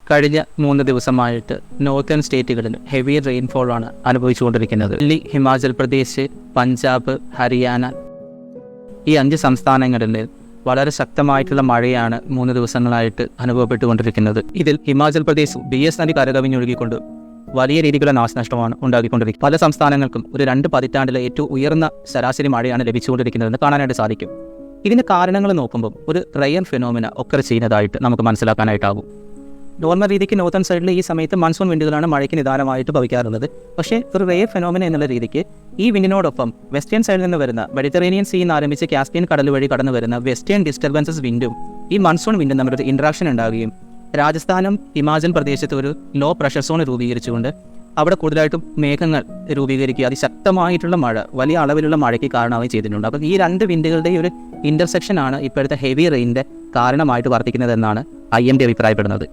കഴിഞ്ഞ 3 ദിവസമായിട്ട് northern സ്റ്റേറ്റുകളിൽ heavy rainfall ആണ് അനുഭവിച്ചുകൊണ്ടിരിക്കുന്നത്. ഡൽഹി, ഹിമാചൽ പ്രദേശ്, പഞ്ചാബ്, ഹരിയാന ഈ 5 സംസ്ഥാനങ്ങളിൽ വളരെ ശക്തമായിട്ടുള്ള മഴയാണ് 3 ദിവസങ്ങളായിട്ട് അനുഭവപ്പെട്ടുകൊണ്ടിരിക്കുന്നത്. ഇതിൽ ഹിമാചൽ പ്രദേശ് BS നദി കരകവിഞ്ഞൊഴുകിക്കൊണ്ട് വലിയ രീതിയിലുള്ള നാശനഷ്ടമാണ് ഉണ്ടാക്കിക്കൊണ്ടിരിക്കുന്നത്. പല സംസ്ഥാനങ്ങൾക്കും ഒരു 2 പതിറ്റാണ്ടിലെ ഏറ്റവും ഉയർന്ന ശരാശരി മഴയാണ് ലഭിച്ചുകൊണ്ടിരിക്കുന്നതെന്ന് കാണാനായിട്ട് സാധിക്കും. ഇതിൻ്റെ കാരണങ്ങൾ നോക്കുമ്പോൾ ഒരു റെയർ ഫിനോമിന ഒക്കെ ചെയ്യുന്നതായിട്ട് നമുക്ക് മനസ്സിലാക്കാനായിട്ടാകും. നോർമൽ രീതിക്ക് നോർത്തേൺ സൈഡിൽ ഈ സമയത്ത് മൺസൂൺ വിൻഡുകളാണ് മഴയ്ക്ക് നിദാനമായിട്ട് ഭവിക്കാറുള്ളത്. പക്ഷേ ഒരു റെയർ ഫെനോമിന എന്നുള്ള രീതിക്ക് ഈ വിൻഡിനോടൊപ്പം വെസ്റ്റേൺ സൈഡിൽ നിന്ന് വരുന്ന മെഡിറ്ററേനിയൻ സീയിൽ നിന്ന് ആരംഭിച്ച് കാസ്പിയൻ കടൽ വഴി കടന്നു വരുന്ന വെസ്റ്റേൺ ഡിസ്റ്റർബൻസസ് വിൻഡും ഈ മൺസൂൺ വിൻഡും തമ്മിലൊരു ഇൻട്രാക്ഷൻ ഉണ്ടാവുകയും രാജസ്ഥാനും ഹിമാചൽ പ്രദേശത്ത് ഒരു ലോ പ്രഷർ സോൺ രൂപീകരിച്ചുകൊണ്ട് അവിടെ കൂടുതലായിട്ടും മേഘങ്ങൾ രൂപീകരിക്കുക, അതിശക്തമായിട്ടുള്ള മഴ, വലിയ അളവിലുള്ള മഴയ്ക്ക് കാരണമാവുകയും ചെയ്തിട്ടുണ്ട്. അപ്പോൾ ഈ 2 വിൻഡുകളുടെ ഒരു ഇൻ്റർസെക്ഷനാണ് ഇപ്പോഴത്തെ ഹെവി റെയിനിൻ്റെ കാരണമായിട്ട് വർത്തിക്കുന്നതെന്നാണ് IMD അഭിപ്രായപ്പെടുന്നത്.